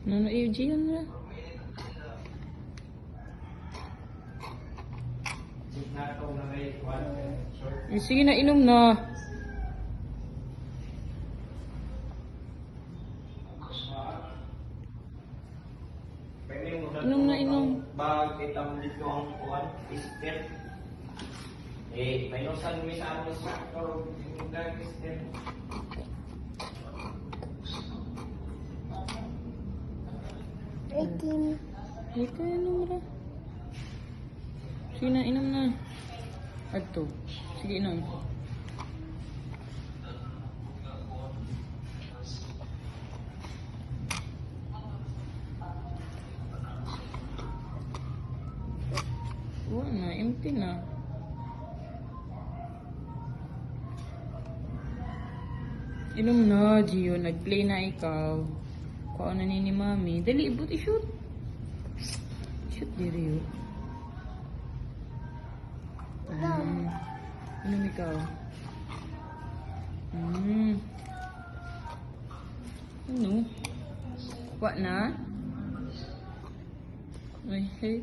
Nano AG yan na. Sige na, inom na. Inom na, inom. Bag, itang dito ang kuwan, ister. May nusan may sa ano sa or yung gag ister. Ito, inom na. Sige na, inom na. Ato. Sige, inom. Wala na, empty na. Inom na, Gio. Nag-play na ikaw. Kuha na ni Mami. Dali, ibut i-shoot. Shoot diri yun. Inom ikaw. Ano? Kuha na? Ay, hey.